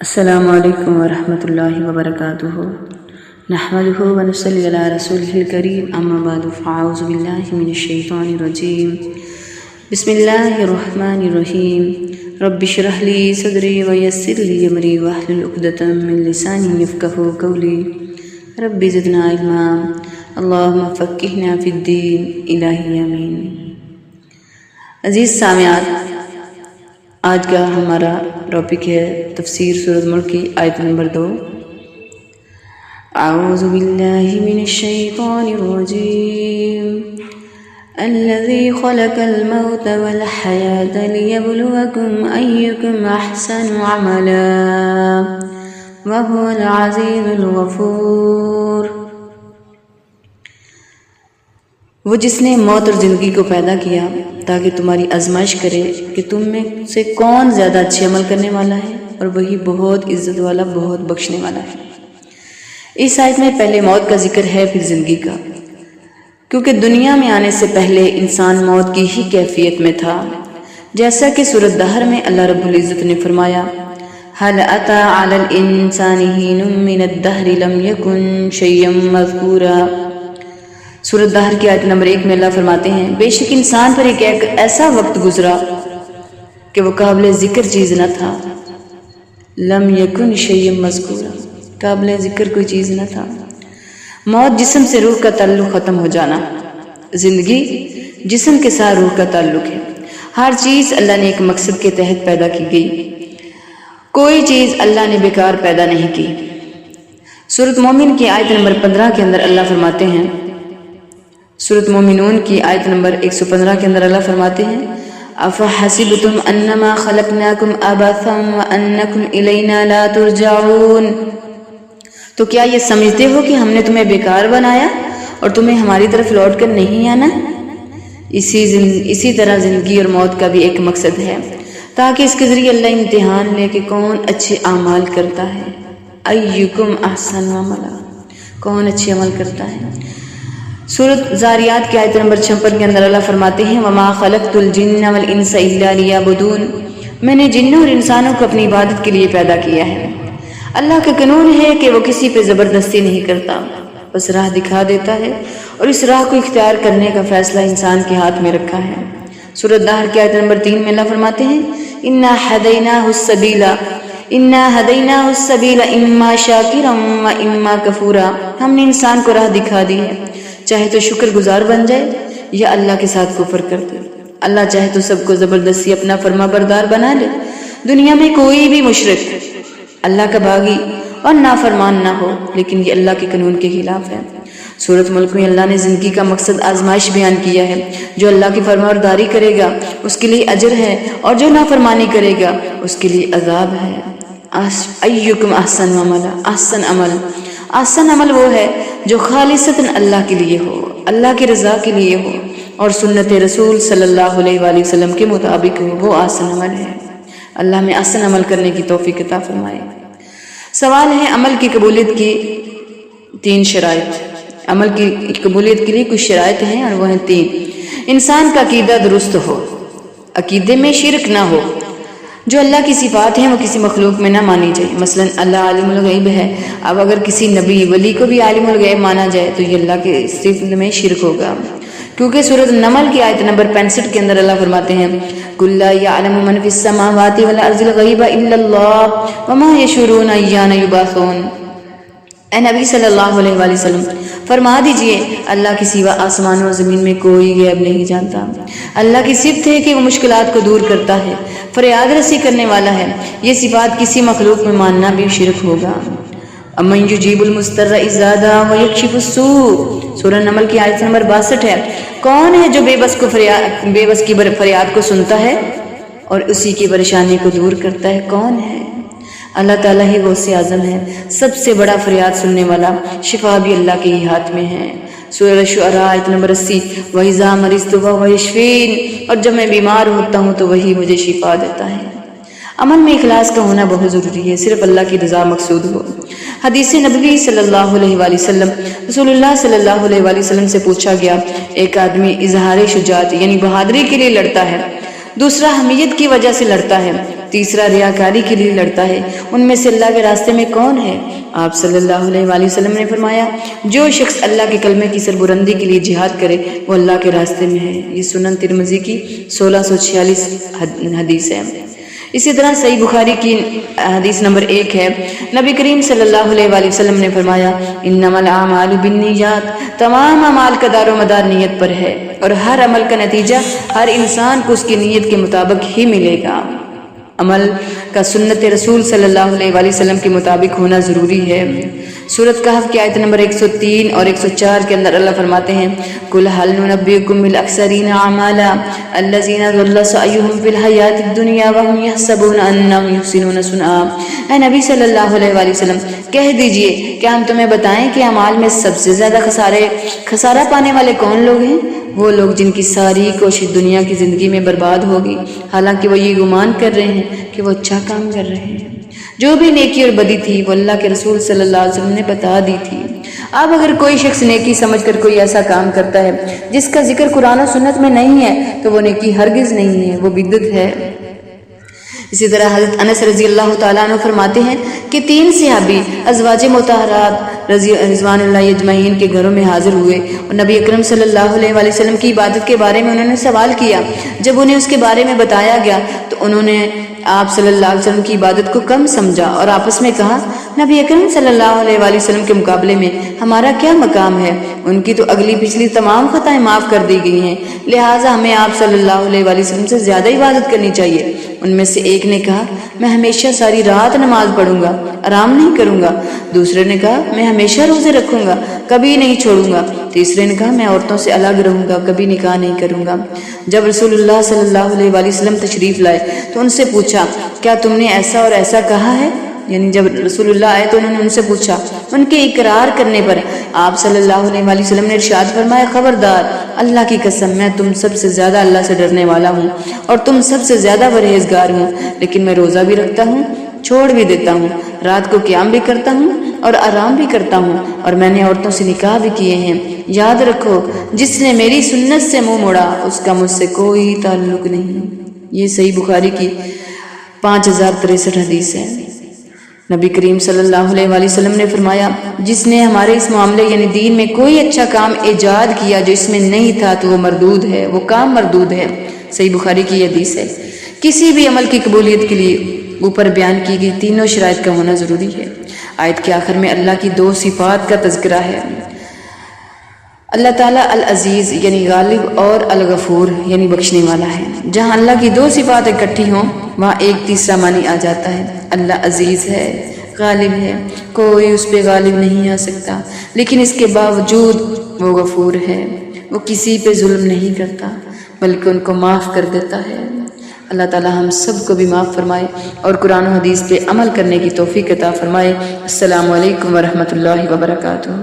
السلام علیکم ورحمۃ اللہ وبرکاتہ نحمدہ ونصلی علی رسولہ الکریم اما بعد فاعوذ باللہ من الشیطان الرجیم بسم اللہ الرحمن الرحیم رب اشرح لی صدری ویسر لی امری واحلل عقدۃ من لسانی یفقہوا قولی رب زدنا علما اللہم فقہنا فی الدین الہی آمین۔ عزیز سامعات، آج کا ہمارا ٹاپک ہے تفسیر سورۃ ملک کی آیت نمبر 2۔ اعوذ باللہ من الشیطان الرجیم الذی خلق الموت والحیاة لیبلوکم ایکم احسن عملا وہو العزیز الغفور۔ وہ جس نے موت اور زندگی کو پیدا کیا تاکہ تمہاری آزمائش کرے کہ تم میں سے کون زیادہ اچھے عمل کرنے والا ہے، اور وہی بہت عزت والا، بہت بخشنے والا ہے۔ اس آیت میں پہلے موت کا ذکر ہے، پھر زندگی کا، کیونکہ دنیا میں آنے سے پہلے انسان موت کی ہی کیفیت میں تھا، جیسا کہ سورۃ دہر میں اللہ رب العزت نے فرمایا هل أتى على الإنسان حين من الدهر لم يكن شيئا مذكورا۔ سورۃ دہر کی آیت نمبر 1 میں اللہ فرماتے ہیں، بے شک انسان پر ایک ایسا وقت گزرا کہ وہ قابل ذکر چیز نہ تھا۔ لم یکن شیئا مذکورا، قابل ذکر کوئی چیز نہ تھا۔ موت جسم سے روح کا تعلق ختم ہو جانا، زندگی جسم کے ساتھ روح کا تعلق ہے۔ ہر چیز اللہ نے ایک مقصد کے تحت پیدا کی گئی، کوئی چیز اللہ نے بیکار پیدا نہیں کی۔ سورۃ مومن کی آیت نمبر 15 کے اندر اللہ فرماتے ہیں، سورۃ مومنون کی آیت نمبر 115 کے اندر اللہ فرماتے ہیں افحسبتم انما خلقناکم عبثا وانکم الینا لا ترجعون۔ تو کیا یہ سمجھتے ہو کہ ہم نے تمہیں بیکار بنایا اور تمہیں ہماری طرف لوٹ کر نہیں آنا؟ اسی طرح زندگی اور موت کا بھی ایک مقصد ہے، تاکہ اس کے ذریعے اللہ امتحان لے کہ کون اچھے اعمال کرتا ہے۔ ایکم احسن عملا، کون اچھے عمل کرتا ہے۔ سورۃ زاریات کی آیت نمبر 56 کے اندر اللہ فرماتے ہیں وما خلقت الجن والانس الا لیعبدون، میں نے جنوں اور انسانوں کو اپنی عبادت کے لیے پیدا کیا ہے۔ اللہ کا قانون ہے کہ وہ کسی پہ زبردستی نہیں کرتا، بس راہ دکھا دیتا ہے، اور اس راہ کو اختیار کرنے کا فیصلہ انسان کے ہاتھ میں رکھا ہے۔ سورۃ دہر کی آیت نمبر 3 میں اللہ فرماتے ہیں انا ہدیناہ السبیل اما شاکرا و اما کفورا، ہم نے انسان کو راہ دکھا دی ہے، چاہے تو شکر گزار بن جائے یا اللہ کے ساتھ کفر کر دے۔ اللہ چاہے تو سب کو زبردستی اپنا فرما بردار بنا لے، دنیا میں کوئی بھی مشرک اللہ کا باغی اور نافرمان نہ ہو، لیکن یہ اللہ کے قانون کے خلاف ہے۔ سورۃ ملک میں اللہ نے زندگی کا مقصد آزمائش بیان کیا ہے، جو اللہ کی فرما برداری کرے گا اس کے لیے اجر ہے، اور جو نافرمانی کرے گا اس کے لیے عذاب ہے۔ ایکم احسن عملا، احسن عمل وہ ہے جو خالصتاً اللہ کے لیے ہو، اللہ کی رضا کے لیے ہو، اور سنت رسول صلی اللہ علیہ وآلہ وسلم کے مطابق ہو، وہ احسن عمل ہے۔ اللہ میں احسن عمل کرنے کی توفیق عطا فرمائے۔ سوال ہے عمل کی قبولیت کی 3 شرائط۔ عمل کی قبولیت کے لیے کچھ شرائط ہیں، اور وہ ہیں 3۔ انسان کا عقیدہ درست ہو، عقیدے میں شرک نہ ہو، جو اللہ کی صفات ہیں وہ کسی مخلوق میں نہ مانی جائے۔ مثلا اللہ عالم الغیب ہے، اب اگر کسی نبی ولی کو بھی عالم الغیب مانا جائے تو یہ اللہ کے صفت میں شرک ہوگا، کیونکہ سورۃ نمل کی آیت نمبر 65 کے اندر اللہ فرماتے ہیں قُل لَا يَعْلَمُ مَنْ فِي السَّمَاوَاتِ وَالْأَرْضِ الْغَيْبَ إِلَّا اللَّهُ وَمَا يَشْعُرُونَ أَيَّانَ يُبْعَثُونَ۔ اے نبی صلی اللہ علیہ وآلہ وسلم، فرما دیجئے اللہ کے سوا آسمان اور زمین میں کوئی غیب نہیں جانتا۔ اللہ کی صفت ہے کہ وہ مشکلات کو دور کرتا ہے، فریاد رسی کرنے والا ہے۔ یہ صفات کسی مخلوق میں ماننا بھی شرک ہوگا۔ امن یجیب المضطر اذا دعا ویکشف السوء، سورہ نمل کی آیت نمبر 62 ہے۔ کون ہے جو بے بس کی فریاد کو سنتا ہے اور اسی کی پریشانی کو دور کرتا ہے؟ کون ہے؟ اللہ تعالیٰ ہی غوث اعظم ہے، سب سے بڑا فریاد سننے والا، شفا بھی اللہ کے ہی ہاتھ میں ہے۔ سورہ شعراء آیت نمبر 80 وَإِذَا مَرِضْتُ فَهُوَ يَشْفِينِ، اور جب میں بیمار ہوتا ہوں تو وہی مجھے شفا دیتا ہے۔ عمل میں اخلاص کا ہونا بہت ضروری ہے، صرف اللہ کی رضا مقصود ہو۔ حدیث نبوی صلی اللہ علیہ وآلہ وسلم، رسول اللہ صلی اللہ علیہ وآلہ وسلم سے پوچھا گیا، ایک آدمی اظہار شجاعت یعنی بہادری کے لیے لڑتا ہے، دوسرا حمیت کی وجہ سے لڑتا ہے، تیسرا ریاکاری کے لیے لڑتا ہے، ان میں سے اللہ کے راستے میں کون ہے؟ آپ صلی اللہ علیہ وآلہ وسلم نے فرمایا جو شخص اللہ کے کلمے کی سربلندی کے لیے جہاد کرے وہ اللہ کے راستے میں ہے۔ یہ سنن ترمذی کی 1646 حدیث ہے۔ اسی طرح صحیح بخاری کی حدیث نمبر 1 ہے، نبی کریم صلی اللہ علیہ وآلہ وسلم نے فرمایا انما الاعمال بالنیات، تمام اعمال کا دار و مدار نیت پر ہے، اور ہر عمل کا نتیجہ ہر انسان کو اس کی نیت کے مطابق ہی ملے گا۔ عمل کا سنت رسول صلی اللہ علیہ وآلہ وسلم کے مطابق ہونا ضروری ہے۔ سورۃ کہف کی آیت نمبر 103 اور 104 کے اندر اللہ فرماتے ہیں قُلْ هَلْ نُنَبِّئُكُم بِالْأَخْسَرِينَ أَعْمَالًا الَّذِينَ ضَلَّ سَعْيُهُمْ فِي الْحَيَاةِ الدُّنْيَا وَهُمْ يَحْسَبُونَ أَنَّهُمْ يُحْسِنُونَ صُنْعًا۔ اے نبی صلی اللہ علیہ وآلہ وسلم کہہ دیجئے کیا ہم تمہیں بتائیں کہ اعمال میں سب سے زیادہ خسارہ پانے والے کون لوگ ہیں؟ وہ لوگ جن کی ساری کوشش دنیا کی زندگی میں برباد ہوگی، حالانکہ وہ یہ گمان کر رہے ہیں کہ وہ اچھا کام کر رہے ہیں۔ جو بھی نیکی اور بدی تھی وہ اللہ کے رسول صلی اللہ علیہ وسلم نے بتا دی تھی۔ اب اگر کوئی شخص نیکی سمجھ کر کوئی ایسا کام کرتا ہے جس کا ذکر قرآن و سنت میں نہیں ہے تو وہ نیکی ہرگز نہیں ہے، وہ بدعت ہے۔ اسی طرح حضرت انس رضی اللہ تعالیٰ عنہ فرماتے ہیں کہ 3 صحابی ازواج مطہرات رضوان اللہ اجمعین کے گھروں میں حاضر ہوئے اور نبی اکرم صلی اللہ علیہ وآلہ وسلم کی عبادت کے بارے میں انہوں نے سوال کیا۔ جب انہیں اس کے بارے میں بتایا گیا تو انہوں نے آپ صلی اللہ علیہ وسلم کی عبادت کو کم سمجھا اور آپس میں کہا نبی اکرم صلی اللہ علیہ وآلہ وسلم کے مقابلے میں ہمارا کیا مقام ہے؟ ان کی تو اگلی پچھلی تمام خطائیں معاف کر دی گئی ہیں، لہٰذا ہمیں آپ صلی اللہ علیہ وآلہ وسلم سے زیادہ عبادت کرنی چاہیے۔ ان میں سے ایک نے کہا میں ہمیشہ ساری رات نماز پڑھوں گا، آرام نہیں کروں گا۔ دوسرے نے کہا میں ہمیشہ روزے رکھوں گا، کبھی نہیں چھوڑوں گا۔ تیسرے نے کہا میں عورتوں سے الگ رہوں گا، کبھی نکاح نہیں کروں گا۔ جب رسول اللہ صلی اللہ علیہ وآلہ وسلم تشریف لائے تو ان سے پوچھا کیا تم نے ایسا اور ایسا کہا ہے؟ یعنی جب رسول اللہ آئے تو انہوں نے ان سے پوچھا۔ ان کے اقرار کرنے پر آپ صلی اللہ علیہ وآلہ وسلم نے ارشاد فرمایا خبردار، اللہ کی قسم میں تم سب سے زیادہ اللہ سے ڈرنے والا ہوں اور تم سب سے زیادہ پرہیزگار ہوں، لیکن میں روزہ بھی رکھتا ہوں، چھوڑ بھی دیتا ہوں، رات کو قیام بھی کرتا ہوں اور آرام بھی کرتا ہوں، اور میں نے عورتوں سے نکاح بھی کیے ہیں۔ یاد رکھو جس نے میری سنت سے منہ موڑا اس کا مجھ سے کوئی تعلق نہیں۔ یہ صحیح بخاری کی 5063 حدیث ہے۔ نبی کریم صلی اللہ علیہ وآلہ وسلم نے فرمایا جس نے ہمارے اس معاملے یعنی دین میں کوئی اچھا کام ایجاد کیا جو اس میں نہیں تھا تو وہ مردود ہے، وہ کام مردود ہے۔ صحیح بخاری کی حدیث ہے۔ کسی بھی عمل کی قبولیت کے لیے اوپر بیان کی گئی تینوں شرائط کا ہونا ضروری ہے۔ آیت کے آخر میں اللہ کی 2 صفات کا تذکرہ ہے۔ اللہ تعالیٰ العزیز یعنی غالب اور الغفور یعنی بخشنے والا ہے۔ جہاں اللہ کی 2 صفات اکٹھی ہوں وہاں ایک تیسرا معنی آ جاتا ہے۔ اللہ عزیز ہے، غالب ہے، کوئی اس پہ غالب نہیں آ سکتا، لیکن اس کے باوجود وہ غفور ہے، وہ کسی پہ ظلم نہیں کرتا بلکہ ان کو معاف کر دیتا ہے۔ اللہ تعالیٰ ہم سب کو بھی معاف فرمائے اور قرآن و حدیث پہ عمل کرنے کی توفیق عطا فرمائے۔ السلام علیکم ورحمۃ اللہ وبرکاتہ۔